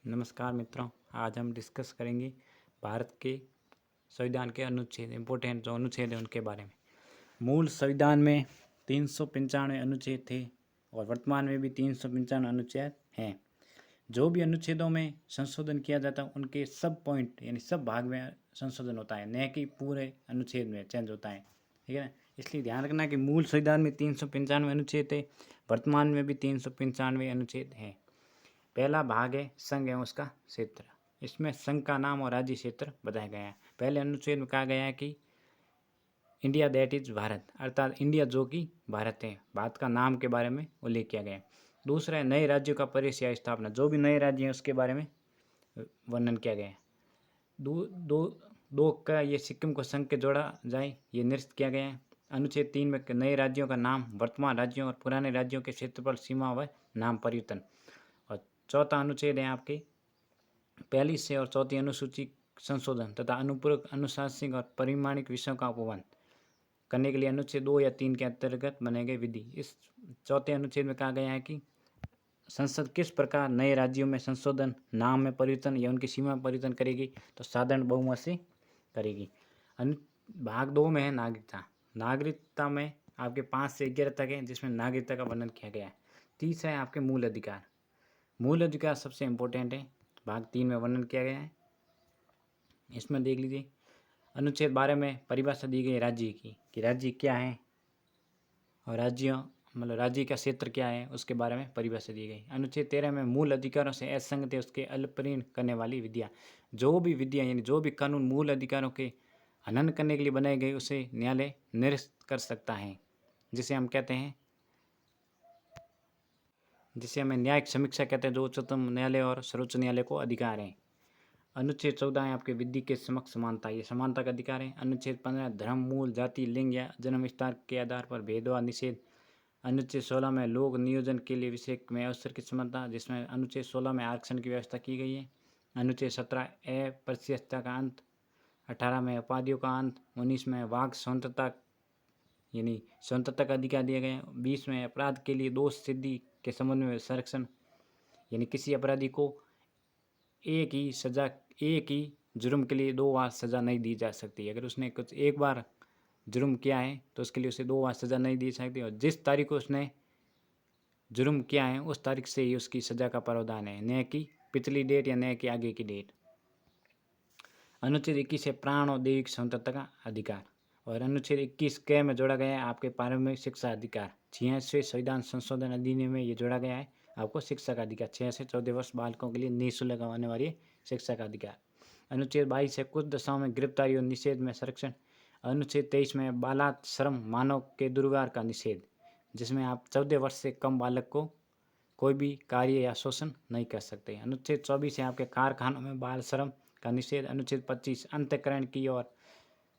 नमस्कार मित्रों, आज हम डिस्कस करेंगे भारत के संविधान के अनुच्छेद, इम्पोर्टेंट जो अनुच्छेद हैं उनके बारे में। मूल संविधान में 395 अनुच्छेद थे और वर्तमान में भी 395 अनुच्छेद हैं। जो भी अनुच्छेदों में संशोधन किया जाता है उनके सब पॉइंट यानी सब भाग में संशोधन होता है, न कि पूरे अनुच्छेद में चेंज होता है। ठीक है ना, इसलिए ध्यान रखना कि मूल संविधान में 395 अनुच्छेद थे, वर्तमान में भी 395 अनुच्छेद हैं। पहला भाग है संघ एवं उसका क्षेत्र। इसमें संघ का नाम और राज्य क्षेत्र बताया गया है। पहले अनुच्छेद में कहा गया है कि इंडिया दैट इज भारत, अर्थात इंडिया जो कि भारत है, भारत का नाम के बारे में उल्लेख किया गया है। दूसरा है नए राज्यों का परिचय या स्थापना, जो भी नए राज्य हैं उसके बारे में वर्णन किया गया है। दो का ये सिक्किम को संघ के जोड़ा जाए, ये निश्चित किया गया है। अनुच्छेद 3 में नए राज्यों का नाम, वर्तमान राज्यों और पुराने राज्यों के क्षेत्रफल, सीमा व नाम परिवर्तन। और चौथा अनुच्छेद है आपके पहली से और चौथी अनुसूची संशोधन तथा अनुपूरक अनुशासनिक और परिमाणिक विषयों का उपवन करने के लिए अनुच्छेद 2 या 3 के अंतर्गत बने गए विधि। इस चौथे अनुच्छेद में कहा गया है कि संसद किस प्रकार नए राज्यों में संशोधन, नाम में परिवर्तन या उनकी सीमा में परिवर्तन करेगी, तो साधारण बहुमत से करेगी। भाग 2 में है नागरिकता। नागरिकता में आपके 5 से 11 तक है, जिसमें नागरिकता का वर्णन किया गया है। तीसरा है आपके मूल अधिकार। मूल अधिकार सबसे इम्पोर्टेंट है, भाग 3 में वर्णन किया गया है। इसमें देख लीजिए, अनुच्छेद 12 में परिभाषा दी गई राज्य की कि राज्य क्या है और राज्य का क्षेत्र क्या है, उसके बारे में परिभाषा दी गई। अनुच्छेद 13 में मूल अधिकारों से असंगत है उसके अल्परीन करने वाली विधियाँ। जो भी विधियाँ यानी जो भी कानून मूल अधिकारों के हनन करने के लिए बनाए गए उसे न्यायालय निरस्त कर सकता है, जिसे हम कहते हैं, जिसे हमें न्यायिक समीक्षा कहते हैं, जो उच्चतम न्यायालय और सर्वोच्च न्यायालय को अधिकार है। अनुच्छेद 14 है आपके विधि के समक्ष समानता, ये समानता का अधिकार है। अनुच्छेद 15 धर्म, मूल, जाति, लिंग या जन्म विस्तार के आधार पर भेदभाव निषेध। अनुच्छेद 16 में लोक नियोजन के लिए विषय में अवसर की समानता, जिसमें अनुच्छेद 16 में आरक्षण की व्यवस्था की गई है। अनुच्छेद 17 अप्रत्यक्षता का अंत। 18 में उपाधियों का अंत। 19 में वाक स्वतंत्रता यानी स्वतंत्रता का अधिकार दिया गया। 20 में अपराध के लिए दोष सिद्धि के संबंध में संरक्षण, यानी किसी अपराधी को एक ही जुर्म के लिए 2 बार सज़ा नहीं दी जा सकती। अगर उसने कुछ एक बार जुर्म किया है तो उसके लिए उसे 2 बार सज़ा नहीं दी सकती, और जिस तारीख को उसने जुर्म किया है उस तारीख से ही उसकी सज़ा का प्रावधान है, न कि पिछली डेट या न कि आगे की डेट। अनुच्छेद 21 है प्राण और दैविक स्वतंत्रता का अधिकार, और अनुच्छेद 21 के में जोड़ा गया है आपके प्रारंभिक शिक्षा अधिकार। 86वें संविधान संशोधन अधिनियम में ये जोड़ा गया है आपको शिक्षा का अधिकार। 6 से 14 वर्ष बालकों के लिए निःशुल्क होने वाली शिक्षा का अधिकार। अनुच्छेद 22 है कुछ दशाओं में गिरफ्तारी और निषेध में संरक्षण। अनुच्छेद 23 में बालाश्रम, मानव के दुर्व्यवहार का निषेध, जिसमें आप 14 वर्ष से कम बालक को कोई भी कार्य या शोषण नहीं कर सकते। अनुच्छेद 24 है आपके कारखानों में बाल श्रम का निषेध। अनुच्छेद 25 अंतःकरण की और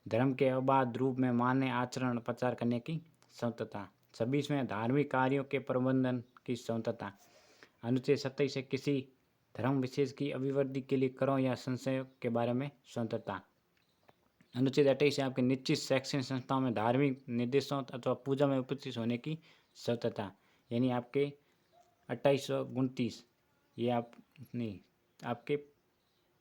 धर्म के अबाध रूप में मान्य आचरण प्रचार करने की स्वतंत्रता। 26 में धार्मिक कार्यों के प्रबंधन की स्वतंत्रता। अनुच्छेद 27 से किसी धर्म विशेष की अभिवृद्धि के लिए करों या संशयों के बारे में स्वतंत्रता। अनुच्छेद 28 से आपके निश्चित शैक्षणिक संस्थाओं में धार्मिक निर्देशों अथवा पूजा में उपस्थित होने की स्वतंत्रता, यानी आपके 28 और 29, ये आप नहीं आपके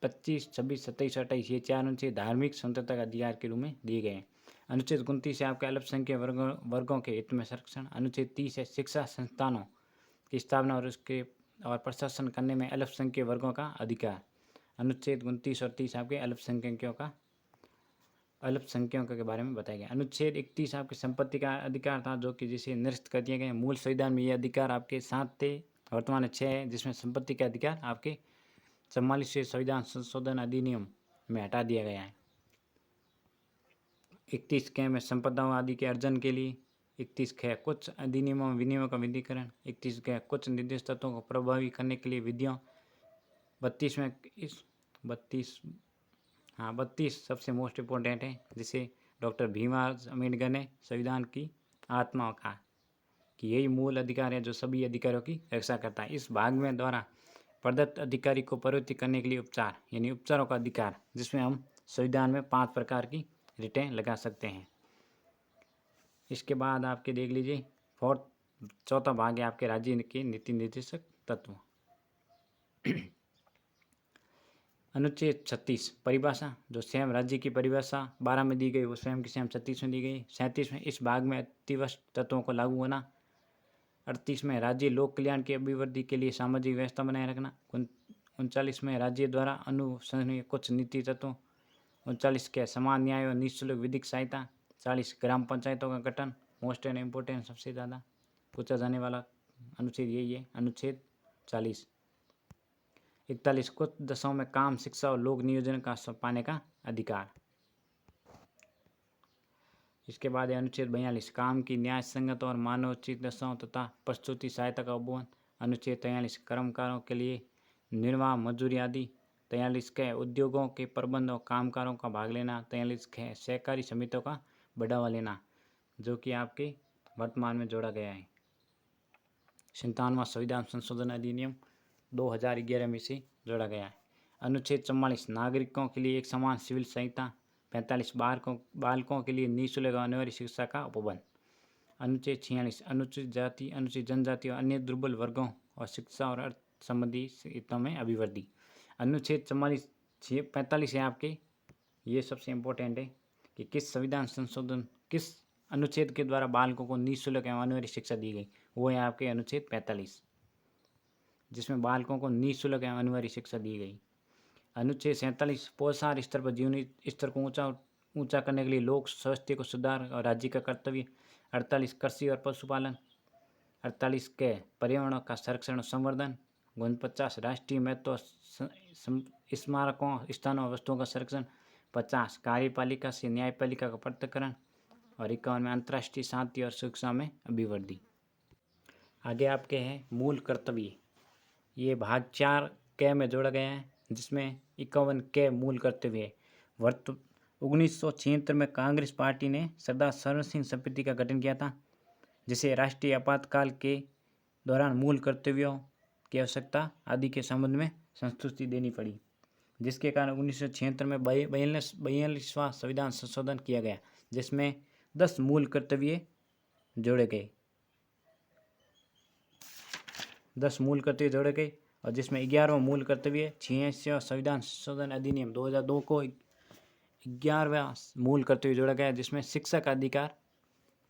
25, 26, 27 और 28 ये 4 अनुच्छेद धार्मिक स्वतंत्रता का अधिकार के रूप में दिए गए हैं। अनुच्छेद 29 है आपके अल्पसंख्यक वर्गों के हित में संरक्षण। अनुच्छेद 30 है शिक्षा संस्थानों की स्थापना और प्रशासन करने में अल्पसंख्यक वर्गों का अधिकार। अनुच्छेद 29 और 30 आपके अल्पसंख्यकों के बारे में बताया गया। अनुच्छेद 31 आपकी संपत्ति का अधिकार था, जो कि जिसे निरस्त कर दिया गया। मूल संविधान में ये अधिकार आपके 7 थे, वर्तमान में 6 है, जिसमें संपत्ति का अधिकार आपके 44वें संविधान संशोधन अधिनियम में हटा दिया गया है। 31 के में संपदाओं आदि के अर्जन के लिए। 31 ख कुछ अधिनियमों में विनियमों का विधिकरण। 31 ग कुछ निर्दिष्ट तत्वों को प्रभावी करने के लिए विधियों। 32 में 32 सबसे मोस्ट इम्पोर्टेंट है, जिसे डॉक्टर भीमराव अम्बेडकर ने संविधान की आत्मा कहा कि यही मूल अधिकार है जो सभी अधिकारों की रक्षा करता है। इस भाग में द्वारा प्रदत्त अधिकारी को प्रवृत्ति करने के लिए उपचार यानी उपचारों का अधिकार, जिसमें हम संविधान में 5 प्रकार की रिटें लगा सकते हैं। इसके बाद आपके देख लीजिए चौथा भाग है आपके राज्य के नीति निर्देशक तत्व। अनुच्छेद 36 परिभाषा, जो स्वयं राज्य की परिभाषा 12 में दी गई वो स्वयं की स्वयं 36 में दी गई। 37 में इस भाग में अतिवश्यक तत्वों को लागू होना। 38 में राज्य लोक कल्याण की अभिवृद्धि के लिए सामाजिक व्यवस्था बनाए रखना। 39 में राज्य द्वारा अनुसंधानीय कुछ नीति तत्वों। 39 के समान न्याय और निःशुल्क विधिक सहायता। 40 ग्राम पंचायतों का गठन, मोस्ट एंड इम्पोर्टेंट, सबसे ज़्यादा पूछा जाने वाला अनुच्छेद यही है, अनुच्छेद 40। 41 कुछ दशाओं में काम, शिक्षा और लोक नियोजन का पाने का अधिकार। इसके बाद है अनुच्छेद 42 काम की न्याय संगत और मानवोचित दशाओं तथा प्रस्तुति सहायता का उपवन। अनुच्छेद 43 कर्मकारों के लिए निर्वाह मजदूरी आदि। 43 के उद्योगों के प्रबंध और कामकारों का भाग लेना। 43 के सहकारी समितियों का बढ़ावा लेना, जो कि आपके वर्तमान में जोड़ा गया है। 57वां संविधान संशोधन अधिनियम 2011 में से जोड़ा गया है। अनुच्छेद 44 नागरिकों के लिए एक समान सिविल संहिता। 45 बालकों के लिए निःशुल्क अनिवार्य शिक्षा का उपबंध। अनुच्छेद 46 अनुसूचित जाति, अनुसूचित जनजाति और अन्य दुर्बल वर्गों और शिक्षा और अर्थ संबंधी हितों में अभिवृद्धि। अनुच्छेद 45 है आपके, ये सबसे इम्पोर्टेंट है कि किस संविधान संशोधन, किस अनुच्छेद के द्वारा बालकों को निःशुल्क एवं अनिवार्य शिक्षा दी गई, वो है आपके अनुच्छेद 45, जिसमें बालकों को निःशुल्क एवं अनिवार्य शिक्षा दी गई। अनुच्छेद 47 पोषाहार स्तर पर जीवनी स्तर को ऊंचा करने के लिए लोक स्वास्थ्य को सुधार और राज्य का कर्तव्य। 48 कृषि और पशुपालन। 48 के पर्यावरण का संरक्षण और संवर्धन। 49 राष्ट्रीय महत्व स्मारकों, स्थानों और वस्तुओं का संरक्षण। 50 कार्यपालिका से न्यायपालिका का पृथक्करण। और 51 में अंतर्राष्ट्रीय शांति और सुरक्षा में अभिवृद्धि। आगे आपके हैं मूल कर्तव्य, ये भाग 4 के में जोड़ा गया है, जिसमें 51 के मूल कर्तव्य है। 1976 में कांग्रेस पार्टी ने सरदार सर्वन सिंह समिति का गठन किया था, जिसे राष्ट्रीय आपातकाल के दौरान मूल कर्तव्यों की आवश्यकता आदि के संबंध में संतुष्टि देनी पड़ी, जिसके कारण 1976 में 42वां संविधान संशोधन किया गया, जिसमें 10 मूल कर्तव्य जोड़े गए। 10 मूल कर्तव्य जोड़े गए और जिसमें 11वां मूल कर्तव्य 86वां संविधान संशोधन अधिनियम 2002 को 11वां मूल कर्तव्य जोड़ा गया, जिसमें शिक्षा का अधिकार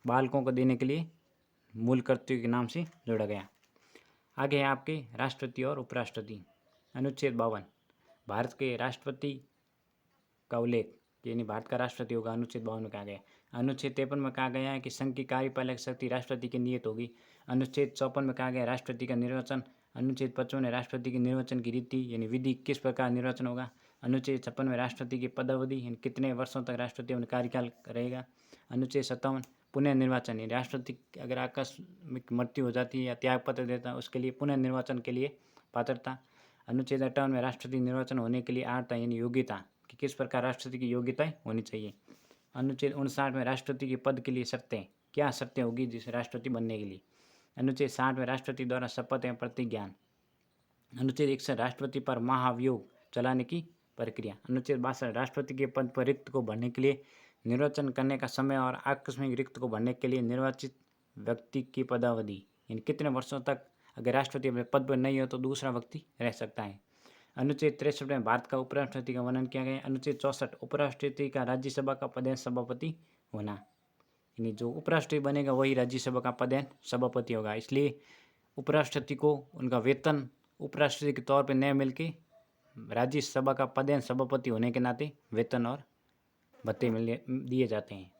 बालकों को देने के लिए मूल कर्तव्य के नाम से जोड़ा गया। आगे है आपके राष्ट्रपति और उपराष्ट्रपति। अनुच्छेद 52 भारत के राष्ट्रपति का उल्लेख, यानी भारत का राष्ट्रपति होगा, अनुच्छेद 52 में कहा गया। अनुच्छेद 53 में कहा गया है कि संघ की कार्यपालक शक्ति राष्ट्रपति की नियत होगी। अनुच्छेद 54 में कहा गया राष्ट्रपति का निर्वाचन। अनुच्छेद 55 में राष्ट्रपति के निर्वाचन की रीति यानी विधि, किस प्रकार निर्वाचन होगा। अनुच्छेद 56 में राष्ट्रपति की पदावधि यानी कितने वर्षों तक राष्ट्रपति अपना कार्यकाल रहेगा। अनुच्छेद 57 पुनः निर्वाचन, यानी राष्ट्रपति अगर आकस्मिक मृत्यु हो जाती है या त्याग पत्र देता है उसके लिए पुनः निर्वाचन के लिए पात्रता। अनुच्छेद 58 में राष्ट्रपति निर्वाचन होने के लिए अर्हता यानी योग्यता, कि किस प्रकार राष्ट्रपति की योग्यताएं होनी चाहिए। अनुच्छेद 59 में राष्ट्रपति के पद के लिए शर्तें, क्या शर्तें होगी जिस राष्ट्रपति बनने के लिए। अनुच्छेद 60 में राष्ट्रपति द्वारा शपथ एवं प्रतिज्ञान। अनुच्छेद 61 राष्ट्रपति पर महाभियोग चलाने की प्रक्रिया। अनुच्छेद 62 राष्ट्रपति के पद पर रिक्त को भरने के लिए निर्वाचन करने का समय और आकस्मिक रिक्त को भरने के लिए निर्वाचित व्यक्ति की पदावधि, यानी कितने वर्षों तक अगर राष्ट्रपति अपने पद पर नहीं हो तो दूसरा व्यक्ति रह सकता है। अनुच्छेद 63 में भारत का उपराष्ट्रपति का वर्णन किया गया। अनुच्छेद 64 उपराष्ट्रपति का राज्यसभा का पदेन सभापति होना, यानी जो उपराष्ट्रपति बनेगा वही राज्यसभा का पदेन सभापति होगा, इसलिए उपराष्ट्रपति को उनका वेतन उपराष्ट्रपति के तौर पर न मिलके राज्यसभा का पदेन सभापति होने के नाते वेतन और भत्ते दिए जाते हैं।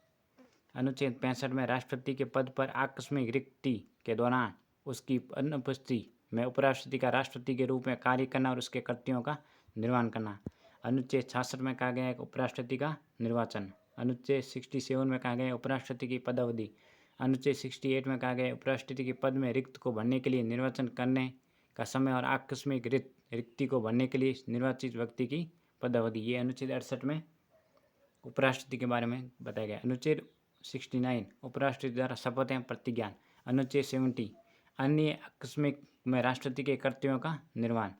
अनुच्छेद 65 में राष्ट्रपति के पद पर आकस्मिक रिक्ति के दौरान उसकी अनुपस्थिति में उपराष्ट्रपति का राष्ट्रपति के रूप में कार्य करना और उसके कर्तव्यों का निर्वहन करना। अनुच्छेद 66 में कहा गया है उपराष्ट्रपति का निर्वाचन। अनुच्छेद 67 में कहा गया है उपराष्ट्रपति की पदावधि। अनुच्छेद 68 में कहा गया है उपराष्ट्रपति के पद में रिक्त को भरने के लिए निर्वाचन करने का समय और आकस्मिक रिक्ति को भरने के लिए निर्वाचित व्यक्ति की पदावधि। ये अनुच्छेद 68 में उपराष्ट्रपति के बारे में बताया गया। अनुच्छेद 69 उपराष्ट्रपति द्वारा शपथ एवं प्रतिज्ञान। अनुच्छेद 70 अन्य आकस्मिक में राष्ट्रपति के कर्तव्यों का निर्वहन।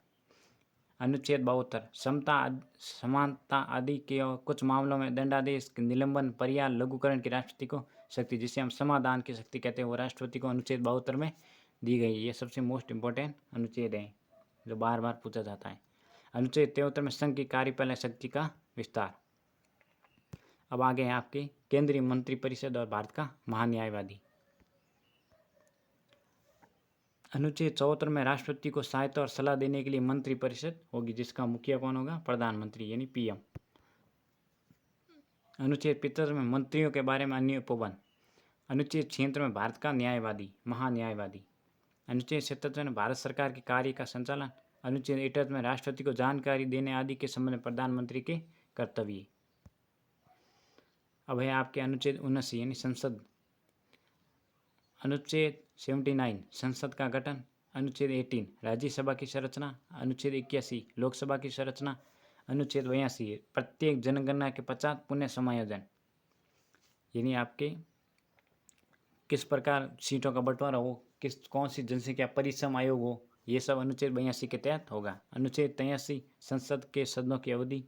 अनुच्छेद 72 समता समानता आदि के और कुछ मामलों में दंडादेश, निलंबन, परिहार, लघुकरण की राष्ट्रपति को शक्ति, जिसे हम समाधान की शक्ति कहते हैं, वो राष्ट्रपति को अनुच्छेद 72 में दी गई। ये सबसे मोस्ट इम्पोर्टेंट अनुच्छेद है जो बार बार पूछा जाता है। अनुच्छेद 73 में संघ की कार्यपालक शक्ति का विस्तार। अब आगे हैं आपके केंद्रीय मंत्रिपरिषद और भारत का महान्यायवादी। अनुच्छेद 74 में राष्ट्रपति को सहायता और सलाह देने के लिए मंत्रिपरिषद होगी, जिसका मुखिया कौन होगा? प्रधानमंत्री यानी पीएम। अनुच्छेद 75 में मंत्रियों के बारे में अन्य उपबंध। अनुच्छेद 76 में भारत का न्यायवादी महान्यायवादी। अनुच्छेद 77 में भारत सरकार के कार्य का संचालन। अनुच्छेद 78 में राष्ट्रपति को जानकारी देने आदि के संबंध में प्रधानमंत्री के कर्तव्य। अब है आपके अनुच्छेद 79 यानी संसद। अनुच्छेद 79 संसद का गठन। अनुच्छेद 18 राज्यसभा की संरचना। अनुच्छेद 81 लोकसभा की संरचना। अनुच्छेद 82 प्रत्येक जनगणना के पश्चात पुनः समायोजन, यानी आपके किस प्रकार सीटों का बंटवारा हो, कौन सी जनसंख्या परिसम आयोग हो, ये सब अनुच्छेद 82 के तहत होगा। अनुच्छेद 83 संसद के सदनों की अवधि।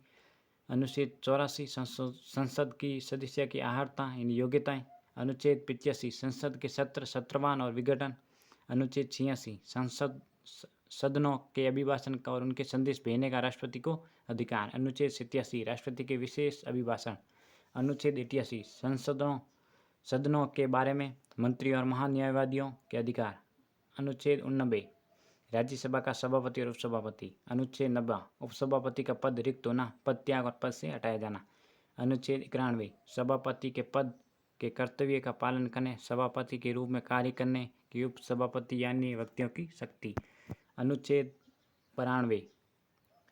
अनुच्छेद 84 संसद की सदस्य की अहर्ता यानी योग्यताएं। अनुच्छेद 85 संसद के सत्र सत्रवान और विघटन। अनुच्छेद 86 संसद सदनों के अभिभाषण का और उनके संदेश भेजने का राष्ट्रपति को अधिकार। अनुच्छेद 87 राष्ट्रपति के विशेष अभिभाषण। अनुच्छेद 88 सदनों के बारे में मंत्री और महान्यायवादियों के अधिकार। अनुच्छेद 89 राज्यसभा का सभापति और उपसभापति। अनुच्छेद 90 उपसभापति का पद रिक्त होना, पद त्याग और पद से हटाया जाना। अनुच्छेद 91 सभापति के पद के कर्तव्य का पालन करने, सभापति के रूप में कार्य करने की उपसभापति यानी व्यक्तियों की शक्ति। अनुच्छेद 92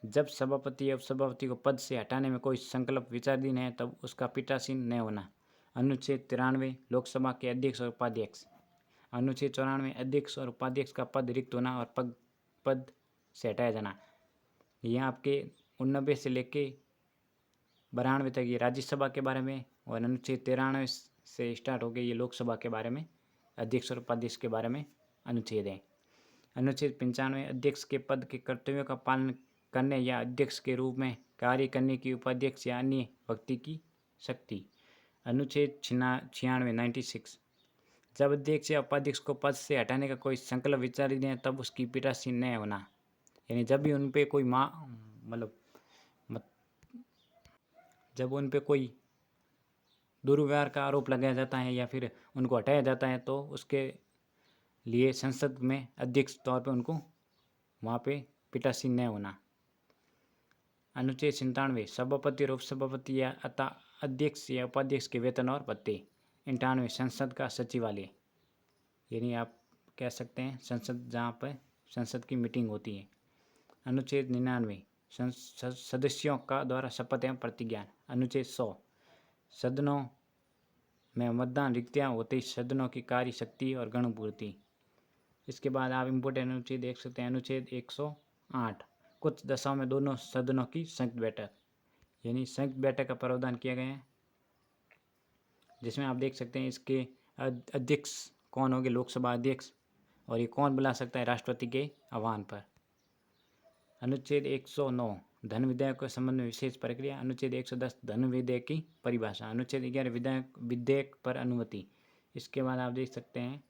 जब सभापति या उपसभापति को पद से हटाने में कोई संकल्प विचाराधीन है तब उसका पीठासीन न होना। अनुच्छेद 93 लोकसभा के अध्यक्ष और उपाध्यक्ष। अनुच्छेद 94 अध्यक्ष और उपाध्यक्ष का पद रिक्त होना और पद से हटाया जाना। यह आपके 89 से लेके 92 तक ये राज्यसभा के बारे में, और अनुच्छेद 93 से स्टार्ट हो गए ये लोकसभा के बारे में, अध्यक्ष और उपाध्यक्ष के बारे में अनुच्छेद है। अनुच्छेद 95 अध्यक्ष के पद के कर्तव्यों का पालन करने या अध्यक्ष के रूप में कार्य करने की उपाध्यक्ष या अन्य व्यक्ति की शक्ति। अनुच्छेद 96 जब अध्यक्ष या उपाध्यक्ष को पद से हटाने का कोई संकल्प विचाराधीन है तब उसकी पीठासीन न होना, यानी जब भी उन पे कोई जब उन पे कोई दुर्व्यवहार का आरोप लगाया जाता है या फिर उनको हटाया जाता है तो उसके लिए संसद में अध्यक्ष तौर पे उनको वहाँ पे पीठासीन न होना। अनुच्छेद 97 सभापति और उपसभापति या अध्यक्ष या उपाध्यक्ष के वेतन और भत्ते। 98 संसद का सचिवालय, यानी आप कह सकते हैं संसद जहाँ पर संसद की मीटिंग होती है। अनुच्छेद 99 सदस्यों का द्वारा शपथ एवं प्रतिज्ञा। अनुच्छेद 100 सदनों में मतदान रिक्तियाँ होते ही सदनों की कार्य शक्ति और गणपूर्ति। इसके बाद आप इम्पोर्टेंट अनुच्छेद देख सकते हैं। अनुच्छेद 108 कुछ दशाओं में दोनों सदनों की संयुक्त बैठक, यानी संयुक्त बैठक का प्रावधान किया गया है, जिसमें आप देख सकते हैं इसके अध्यक्ष कौन होंगे? लोकसभा अध्यक्ष। और ये कौन बुला सकता है? राष्ट्रपति के आह्वान पर। अनुच्छेद 109 धन विधेयक के संबंध में विशेष प्रक्रिया। अनुच्छेद 110 धन विधेयक की परिभाषा। अनुच्छेद 11 विधेयक पर अनुमति। इसके बाद आप देख सकते हैं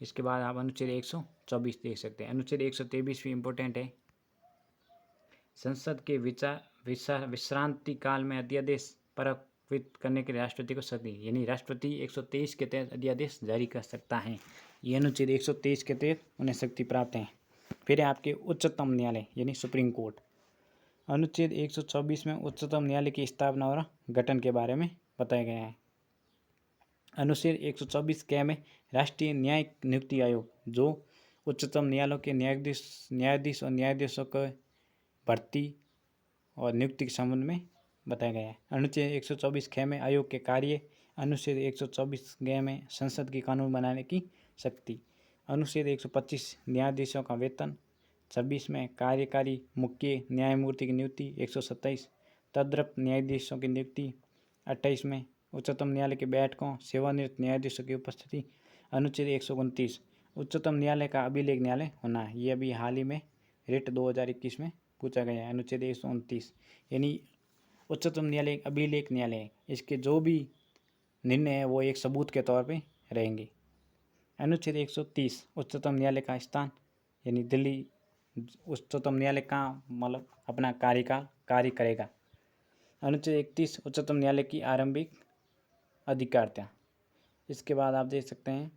इसके बाद आप अनुच्छेद 124 देख सकते हैं। अनुच्छेद 123 भी इम्पोर्टेंट है। संसद के विश्रांति काल में अध्यादेश पारित करने के लिए राष्ट्रपति को शक्ति, यानी राष्ट्रपति 123 के तहत अध्यादेश जारी कर सकता है। ये अनुच्छेद 123 के तहत उन्हें शक्ति प्राप्त है। फिर आपके उच्चतम न्यायालय यानी सुप्रीम कोर्ट। अनुच्छेद 124 में उच्चतम न्यायालय की स्थापना और गठन के बारे में बताया गया है। अनुच्छेद 124 के में राष्ट्रीय न्यायिक नियुक्ति आयोग, जो उच्चतम न्यायालयों के न्यायाधीश और न्यायाधीशों को भर्ती और नियुक्ति के संबंध में बताया गया है। अनुच्छेद 124 ख में आयोग के कार्य। अनुच्छेद 124 ग में संसद की कानून बनाने की शक्ति। अनुच्छेद 125 न्यायाधीशों का वेतन। 26 में कार्यकारी मुख्य न्यायमूर्ति की नियुक्ति। 127 तदर्थ न्यायाधीशों की नियुक्ति। 28 में उच्चतम न्यायालय की बैठकों सेवानिवृत्त न्यायाधीशों की उपस्थिति। अनुच्छेद 129 उच्चतम न्यायालय का अभिलेख न्यायालय होना। ये अभी हाल ही में रिट 2021 में पूछा गया है। अनुच्छेद 129 यानी उच्चतम न्यायालय एक अभिलेख न्यायालय है। इसके जो भी निर्णय है वो एक सबूत के तौर पे रहेंगे। अनुच्छेद 130 उच्चतम न्यायालय का स्थान, यानी दिल्ली उच्चतम न्यायालय कहाँ मतलब अपना कार्यकाल कार्य करेगा। अनुच्छेद 31 उच्चतम न्यायालय की आरंभिक अधिकारिता। इसके बाद आप देख सकते हैं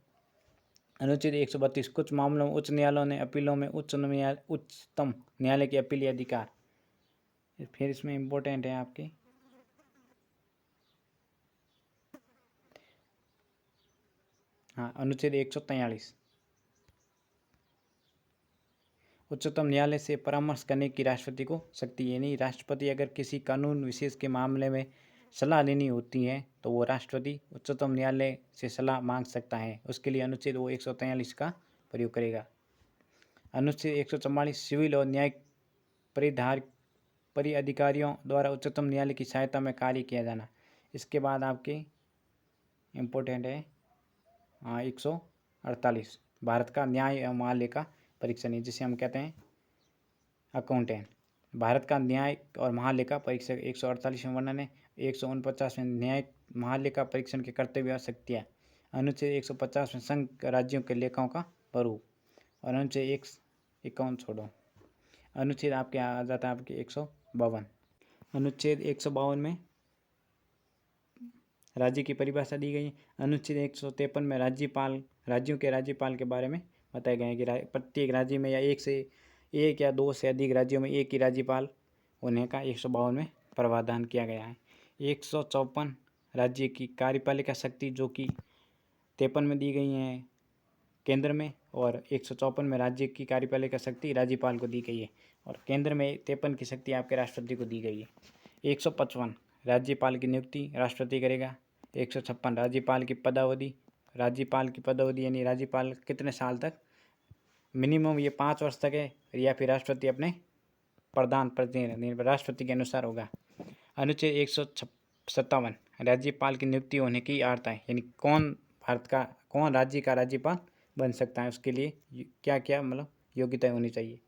अनुच्छेद 132 कुछ मामलों में उच्च न्यायालयों ने अपीलों में उच्चतम न्यायालय की अपीलीय अधिकार। फिर इसमें इम्पोर्टेंट है आपके अनुच्छेद 143 उच्चतम न्यायालय से परामर्श करने की राष्ट्रपति को शक्ति, यानी राष्ट्रपति अगर किसी कानून विशेष के मामले में सलाह लेनी होती है तो वो राष्ट्रपति उच्चतम न्यायालय से सलाह मांग सकता है। उसके लिए अनुच्छेद वो 143 का प्रयोग करेगा। अनुच्छेद 144 सिविल और न्यायिक परिअधिकारियों द्वारा उच्चतम न्यायालय की सहायता में कार्य किया जाना। इसके बाद आपके इम्पोर्टेंट है 148 भारत का न्याय एवं महालेखा परीक्षण है, जिसे हम कहते हैं अकाउंटेंट। भारत का न्याय और महालेखा परीक्षक 148 में वर्णन है। 149 में न्याय महालेखा परीक्षण के कर्तव्य और शक्तियाँ। अनुच्छेद 150 में संघ राज्यों के लेखाओं का स्वरूप। और अनुच्छेद 51 छोड़ो, अनुच्छेद आपके आ जाता है आपके 152। अनुच्छेद 152 में राज्य की परिभाषा दी गई है। अनुच्छेद 153 में राज्यों के राज्यपाल के बारे में बताया गया है कि प्रत्येक राज्य में या एक या दो से अधिक राज्यों में एक ही राज्यपाल होने का 152 में प्रावधान किया गया है। 154 राज्य की कार्यपालिका शक्ति जो कि 53 में दी गई हैं केंद्र में, और 154 में राज्य की कार्यपालिका शक्ति राज्यपाल को दी गई है, और केंद्र में 53 की शक्ति आपके राष्ट्रपति को दी गई है। 155 राज्यपाल की नियुक्ति राष्ट्रपति करेगा। 156 राज्यपाल की पदावधि यानी राज्यपाल कितने साल तक, मिनिमम ये 5 वर्ष तक है, या फिर राष्ट्रपति अपने प्रधान प्रतिनिधि राष्ट्रपति के अनुसार होगा। अनुच्छेद 157 राज्यपाल की नियुक्ति होने की अर्हता है, यानी कौन राज्य का राज्यपाल बन सकता है, उसके लिए क्या क्या मतलब योग्यता होनी चाहिए।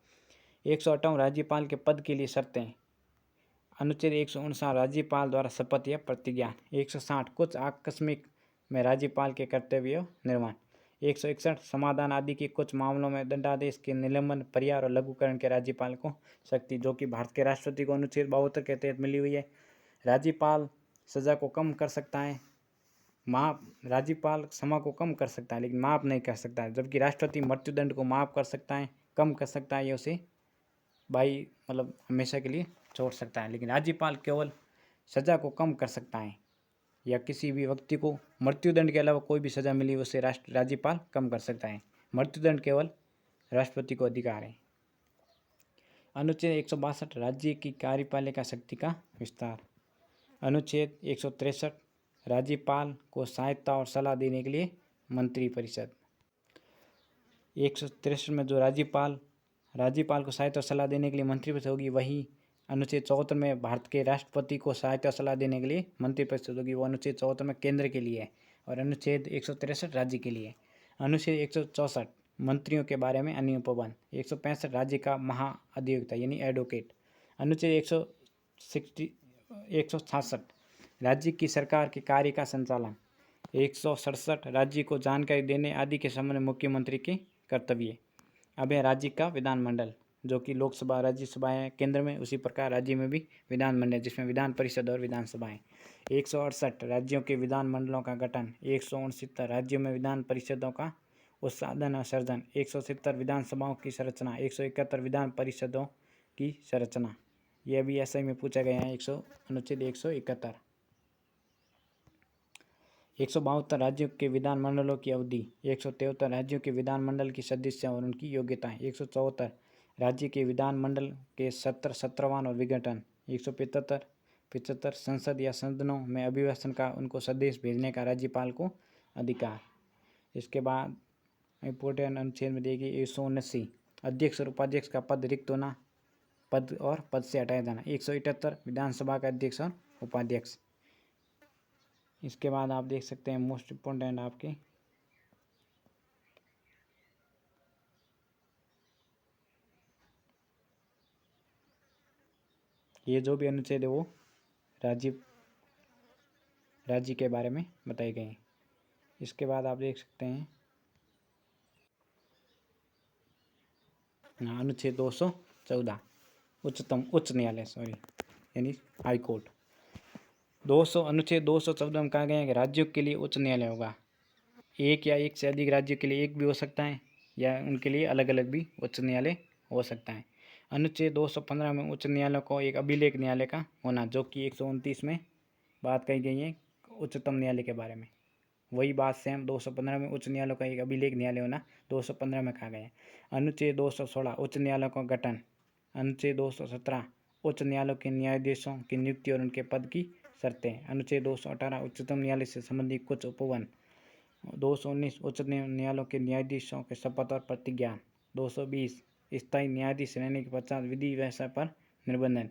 158 राज्यपाल के पद के लिए शर्तें। अनुच्छेद 159 राज्यपाल द्वारा शपथ या प्रतिज्ञा। 160 कुछ आकस्मिक में राज्यपाल के कर्तव्य निर्वहन। 161 समाधान आदि के कुछ मामलों में दंडादेश के निलंबन, परिहार और लघुकरण के राज्यपाल को शक्ति, जो कि भारत के राष्ट्रपति को अनुच्छेद 72 के तहत मिली हुई है। राज्यपाल सजा को कम कर सकता है, राज्यपाल क्षमा को कम कर सकता है लेकिन माफ़ नहीं कर सकता है, जबकि राष्ट्रपति मृत्युदंड को माफ़ कर सकता है, कम कर सकता है या उसे मतलब हमेशा के लिए छोड़ सकता है, लेकिन राज्यपाल केवल सज़ा को कम कर सकता है, या किसी भी व्यक्ति को मृत्युदंड के अलावा कोई भी सज़ा मिली उसे राज्यपाल कम कर सकता है। मृत्युदंड केवल राष्ट्रपति को अधिकार है। अनुच्छेद 162 राज्य की कार्यपालिका शक्ति का विस्तार। अनुच्छेद 163 राज्यपाल को सहायता और सलाह देने के लिए मंत्रिपरिषद। 163 में जो राज्यपाल को सहायता और सलाह देने के लिए मंत्रिपरिषद होगी, वही अनुच्छेद 74 में भारत के राष्ट्रपति को सहायता और सलाह देने के लिए मंत्रिपरिषद होगी, वो अनुच्छेद 74 में केंद्र के लिए है और अनुच्छेद 163 राज्य के लिए। अनुच्छेद 164 मंत्रियों के बारे में अन्य उपबंध। 165 राज्य का महाअधिवक्ता यानी एडवोकेट। अनुच्छेद 166 राज्य की सरकार के कार्य का संचालन। 167 राज्य को जानकारी देने आदि के संबंध में मुख्यमंत्री के कर्तव्य। अब है राज्य का विधानमंडल, जो कि लोकसभा राज्यसभा है केंद्र में, उसी प्रकार राज्य में भी विधानमंडल जिसमें विधान परिषद और विधानसभा है। 168 राज्यों के विधानमंडलों का गठन। 169 राज्यों में विधान परिषदों का उत्साधन और सर्जन। 170 विधानसभाओं की संरचना। 171 विधान परिषदों की संरचना। यह भी ऐसा ही में पूछा गया है अनुच्छेद 171। 172 राज्यों के विधानमंडलों की अवधि। 173 राज्यों के विधानमंडल की सदस्य और उनकी योग्यताएं। 174 राज्य के विधानमंडल के सत्र सत्रवान और विघटन। 175 संसद या सदनों में अभिभाषण का उनको संदेश भेजने का राज्यपाल को अधिकार। इसके बाद इम्पोर्टेंट अनुच्छेद में देगी 179 अध्यक्ष और उपाध्यक्ष का पद रिक्त होना, पद से हटाया जाना। 178 विधानसभा का अध्यक्ष और उपाध्यक्ष। इसके बाद आप देख सकते हैं मोस्ट इम्पोर्टेंट आपके ये जो भी अनुच्छेद है वो राज्य के बारे में बताए गए हैं। इसके बाद आप देख सकते हैं अनुच्छेद 214 उच्च न्यायालय यानी हाई कोर्ट। 200 अनुच्छेद 214 में कहा गया है कि राज्यों के लिए उच्च न्यायालय होगा। एक या एक से अधिक राज्यों के लिए एक भी हो सकता है या उनके लिए अलग अलग भी उच्च न्यायालय हो सकता है। अनुच्छेद 215 में उच्च न्यायालय को एक अभिलेख न्यायालय का होना, जो कि 129 में बात कही गई है उच्चतम न्यायालय के बारे में। वही बात सेम 215 में उच्च न्यायालय का एक अभिलेख न्यायालय होना 215 में कहा गया है। अनुच्छेद 216 उच्च न्यायालय का गठन। अनुच्छेद 217 उच्च न्यायालयों के न्यायाधीशों की नियुक्ति और उनके पद की शर्तें। अनुच्छेद 218 उच्चतम न्यायालय से संबंधित कुछ उपवन। 219 उच्च न्यायालयों के न्यायाधीशों के शपथ और प्रतिज्ञा। 220 स्थायी न्यायाधीश रहने के पश्चात विधि व्यवसाय पर निर्बंधन।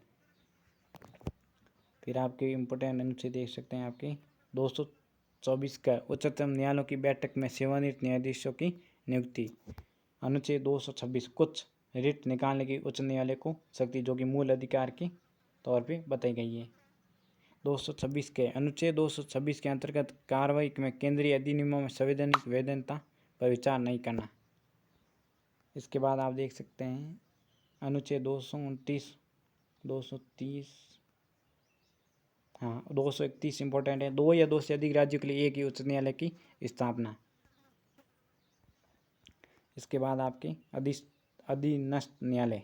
फिर आपके इम्पोर्टेंट अनुच्छेद देख सकते हैं आपके 224 का उच्चतम न्यायालयों की बैठक में सेवानिवृत्त न्यायाधीशों की नियुक्ति। अनुच्छेद 226 कुछ रिट निकालने की उच्च न्यायालय को शक्ति, जो कि मूल अधिकार के तौर पे बताई गई है। 226 के अनुच्छेद 226 के अंतर्गत कार्रवाई में केंद्रीय अधिनियमों में संवैधानिक वैधता पर विचार नहीं करना। इसके बाद आप देख सकते हैं अनुच्छेद 229 230 हाँ 231 इंपॉर्टेंट है। 2 या 2 से अधिक राज्यों के लिए एक ही उच्च न्यायालय की स्थापना। इसके बाद आपके अधीनस्थ न्यायालय।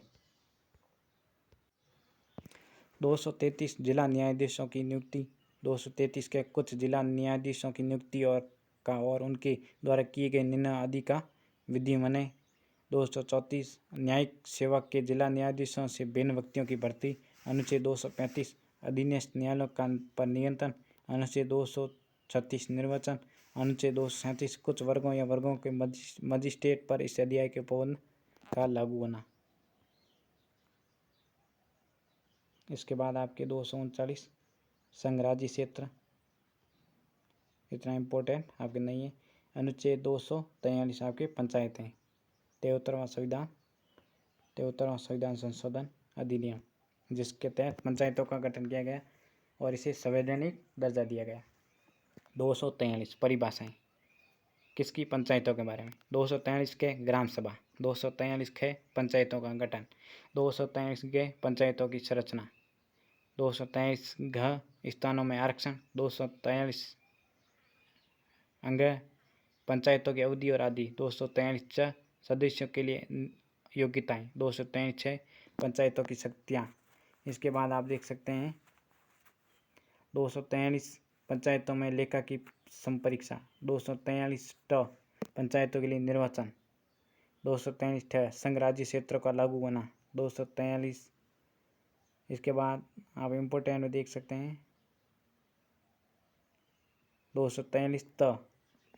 233 जिला न्यायाधीशों की नियुक्ति। 233 के कुछ जिला न्यायाधीशों की नियुक्ति और उनके द्वारा किए गए निर्णय आदि का विधिमन। 234 न्यायिक सेवा के जिला न्यायाधीशों से भिन्न व्यक्तियों की भर्ती। अनुच्छेद 235 अधीनस्थ न्यायालयों पर नियंत्रण। अनुच्छेद 236 निर्वाचन। अनुच्छेद 237 कुछ वर्गों या वर्गों के मजिस्ट्रेट पर इस अध्याय के उपबंध का लागू होना। इसके बाद आपके 239 संघराज्य क्षेत्र, इतना इम्पोर्टेंट आपके नहीं है। अनुच्छेद 243 आपके पंचायतें। 73वां संविधान संशोधन अधिनियम, जिसके तहत पंचायतों का गठन किया गया और इसे संवैधानिक दर्जा दिया गया। 243 परिभाषाएं किसकी? पंचायतों के बारे में। 243 के ग्राम सभा। 243 के पंचायतों का गठन। 243 के पंचायतों की संरचना। 243 घ स्थानों में आरक्षण। 243 अंग पंचायतों की अवधि और आदि। 243 च सदस्यों के लिए योग्यताएं। 243 छः पंचायतों की शक्तियाँ। इसके बाद आप देख सकते हैं 243 पंचायतों में लेखा की संपरीक्षा। 243 ट पंचायतों के लिए निर्वाचन। 243 ठ संघ राज्य क्षेत्रों का लागू होना। 243 इसके बाद आप इम्पोर्टेंट में देख सकते हैं 243 त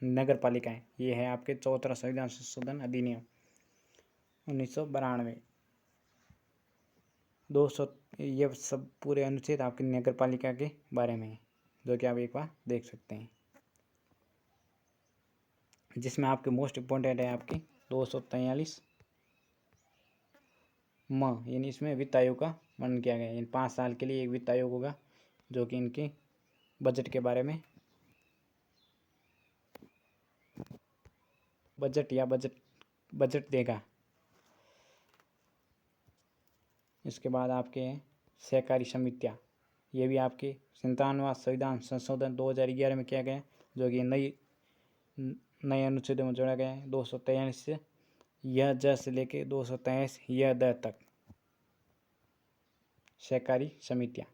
नगर पालिकाएं। ये है आपके 74 संविधान संशोधन अधिनियम 1992। 200 ये सब पूरे अनुच्छेद आपके नगर पालिका के बारे में है, जो कि आप एक बार देख सकते हैं। जिसमें आपके मोस्ट इम्पोर्टेंट है आपके 243 यानी इसमें वित्त आयोग का वर्णन किया गया है। 5 साल के लिए एक वित्त आयोग होगा, जो कि इनके बजट के बारे में बजट देगा। इसके बाद आपके हैं सहकारी समितियाँ। ये भी आपके 97वां संविधान संशोधन 2011 में किया गया, जो कि नए अनुच्छेदों में जोड़ा गया है। 243 से यह ज से लेके 243 यह द तक सहकारी समितियाँ।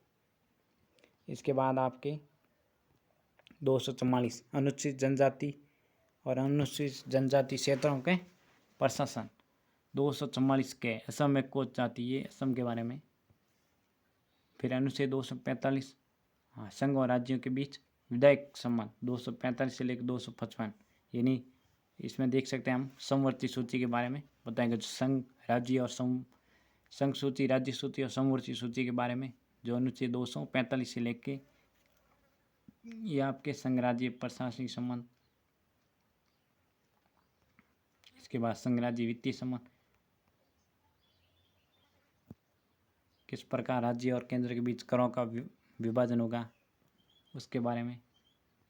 इसके बाद आपके 244 अनुसूचित जनजाति और अनुसूचित जनजाति क्षेत्रों के प्रशासन। 244 के असम में कोच जाति, ये असम के बारे में। फिर अनुच्छेद 245 संघ और राज्यों के बीच विधायक संबंध। 245 से लेकर 255 यानी इसमें देख सकते हैं हम समवर्ती सूची के बारे में बताएंगे, जो संघ राज्य और संघ सूची, राज्य सूची और समवर्ती सूची के बारे में, जो अनुच्छेद 245 से लेके ये आपके संघ राज्य प्रशासनिक संबंध। इसके बाद संघ राज्य वित्तीय संबंध, किस प्रकार राज्य और केंद्र के बीच करों का विभाजन होगा, उसके बारे में।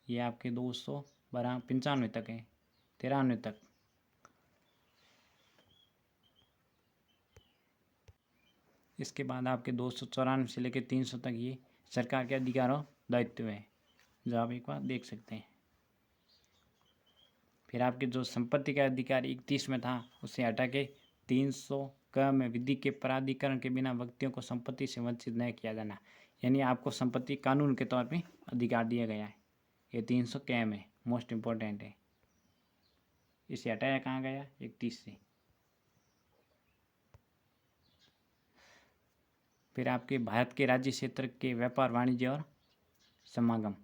ये आपके 295 तक है, 93 तक। इसके बाद आपके 294 से लेकर 300 तक ये सरकार के अधिकार और दायित्व है, जो आप एक बार देख सकते हैं। फिर आपके जो संपत्ति का अधिकार 31 में था, उसे हटा के 300 क में विधि के प्राधिकरण के बिना व्यक्तियों को संपत्ति से वंचित न किया जाना, यानी आपको संपत्ति कानून के तौर पे अधिकार दिया गया है। ये 300 क में मोस्ट इम्पोर्टेंट है। इसे हटाया कहाँ गया? 31 से। फिर आपके भारत के राज्य क्षेत्र के व्यापार, वाणिज्य और समागम।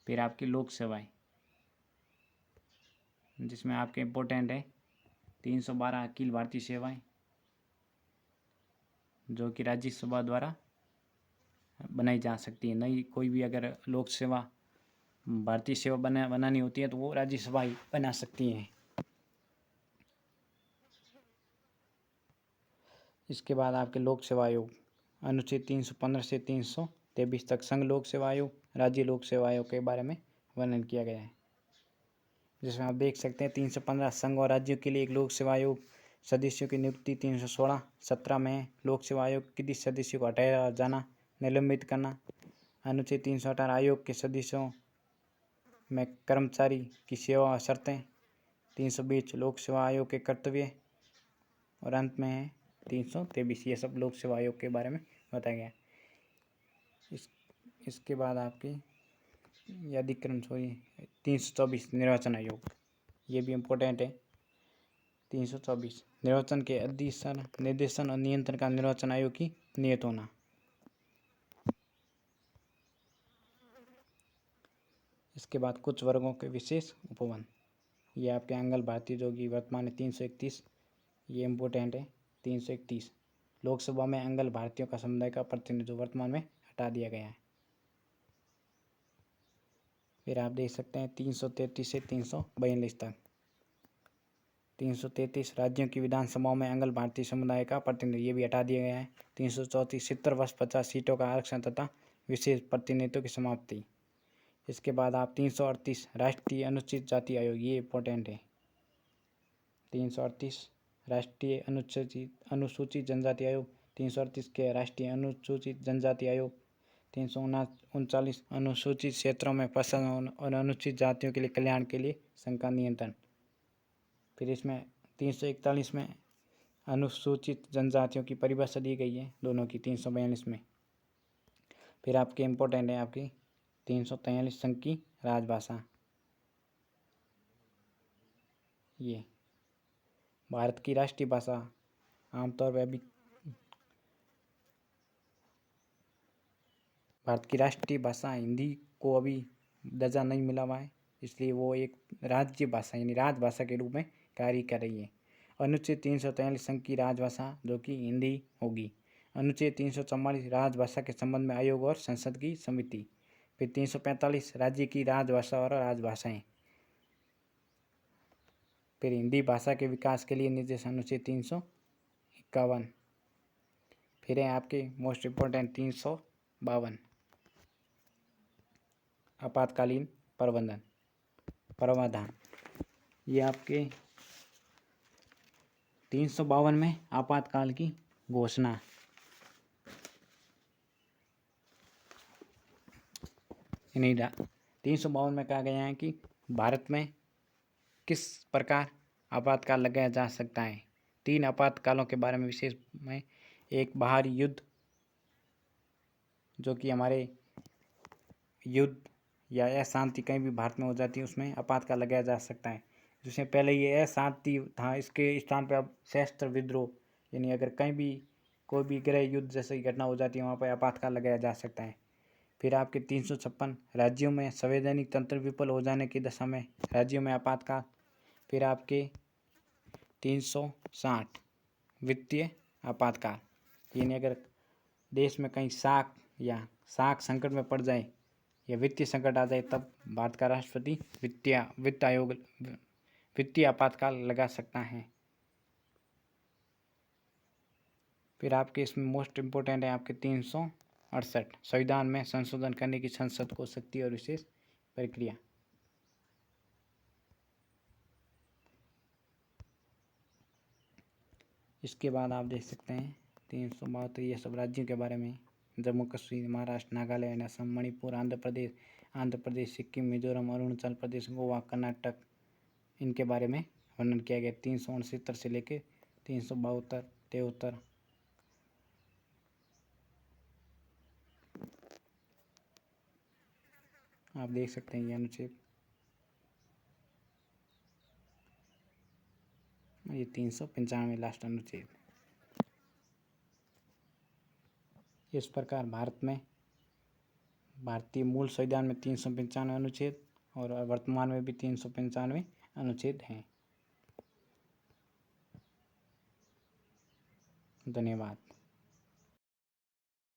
फिर आपकी लोक सेवाएं, जिसमें आपके इम्पोर्टेंट है 312 अखिल भारतीय सेवाएं, जो कि राज्यसभा द्वारा बनाई जा सकती है। नई कोई भी अगर लोक सेवा, भारतीय सेवा बनानी होती है तो वो राज्यसभा ही बना सकती हैं। इसके बाद आपके लोक सेवा आयोग, अनुच्छेद 315 से 323 तक संघ लोक सेवा आयोग, राज्य लोक सेवा आयोग के बारे में वर्णन किया गया है, जिसमें आप देख सकते हैं 315 संघ और राज्यों के लिए एक लोक सेवा आयोग, सदस्यों की नियुक्ति 316 17 में लोक सेवा आयोग किसी सदस्य को हटाया जाना, निलंबित करना। अनुच्छेद 318 आयोग के सदस्यों में कर्मचारी की सेवा शर्तें, 320 लोक सेवा आयोग के कर्तव्य, और अंत में है 323। ये सब लोक सेवा आयोग के बारे में बताया गया। इसके बाद आपकी अधिकरण 324 निर्वाचन आयोग, ये भी इम्पोर्टेंट है। 324 निर्वाचन के अध्ययन, निर्देशन और नियंत्रण का निर्वाचन आयोग की नियत होना। इसके बाद कुछ वर्गों के विशेष उपवन, ये आपके अंगल भारतीय जो कि वर्तमान में 331, ये इम्पोर्टेंट है। 331 लोकसभा में अंगल भारतीयों का समुदाय का प्रतिनिधित्व वर्तमान में हटा दिया गया है। फिर आप देख सकते हैं 333 से 342 तक। 333 राज्यों की विधानसभाओं में अंगल भारतीय समुदाय का प्रतिनिधित्व, ये भी हटा दिया गया है। 334 70 वर्ष 50 सीटों का आरक्षण तथा विशेष प्रतिनिधित्व की समाप्ति। इसके बाद आप 338 राष्ट्रीय अनुसूचित जाति आयोग, ये इम्पोर्टेंट है। 338 राष्ट्रीय अनुसूचित जनजाति आयोग, 338 के राष्ट्रीय अनुसूचित जनजाति आयोग, 339 अनुसूचित क्षेत्रों में प्रशासन और अनुसूचित जातियों के लिए कल्याण के लिए संघ का नियंत्रण। फिर इसमें 341 में अनुसूचित जनजातियों की परिभाषा दी गई है, दोनों की 342 में। फिर आपके इम्पोर्टेंट है आपकी 343 संघ की राजभाषा, ये भारत की राष्ट्रीय भाषा आमतौर पर अभी भारत की राष्ट्रीय भाषा हिंदी को अभी दर्जा नहीं मिला हुआ है, इसलिए वो एक राज्य भाषा यानी राजभाषा के रूप में कार्य कर रही है। अनुच्छेद 343 संघ की राजभाषा जो कि हिंदी होगी। अनुच्छेद 344 राजभाषा के संबंध में आयोग और संसद की समिति। फिर 345 राज्य की राजभाषा और राजभाषाएं। फिर हिंदी भाषा के विकास के लिए निर्देश, अनुच्छेद 351। फिर है आपके मोस्ट इम्पोर्टेंट 352 आपातकालीन प्रावधान, ये आपके 352 में आपातकाल की घोषणा। नहीं, 352 में कहा गया है कि भारत में किस प्रकार आपातकाल लगाया जा सकता है। 3 आपातकालों के बारे में विशेष में, एक बाहरी युद्ध, जो कि हमारे युद्ध या अशांति कहीं भी भारत में हो जाती है, उसमें आपातकाल लगाया जा सकता है। जिसमें पहले ये अशांति था, इसके स्थान पर अब सशस्त्र विद्रोह, यानी अगर कहीं भी कोई भी गृह युद्ध जैसी घटना हो जाती है, वहाँ पर आपातकाल लगाया जा सकता है। फिर आपके 356 राज्यों में संवैधानिक तंत्र विफल हो जाने की दशा में राज्यों में आपातकाल। फिर आपके 360 वित्तीय आपातकाल, यानी अगर देश में कहीं साख संकट में पड़ जाए या वित्तीय संकट आ जाए, तब भारत का राष्ट्रपति वित्तीय आपातकाल लगा सकता है। फिर आपके इसमें मोस्ट इम्पोर्टेंट है आपके 368 संविधान में संशोधन करने की संसद को शक्ति और विशेष प्रक्रिया। इसके बाद आप देख सकते हैं 372 ये सब राज्यों के बारे में। जम्मू कश्मीर, महाराष्ट्र, नागालैंड, असम, मणिपुर, आंध्र प्रदेश, सिक्किम, मिजोरम, अरुणाचल प्रदेश, गोवा, कर्नाटक, इनके बारे में वर्णन किया गया। 369 से लेकर 372, 73। आप देख सकते हैं ये अनुच्छेद। ये 395 लास्ट अनुच्छेद। इस प्रकार भारतीय मूल संविधान में 395 अनुच्छेद और वर्तमान में भी 395 अनुच्छेद हैं। धन्यवाद।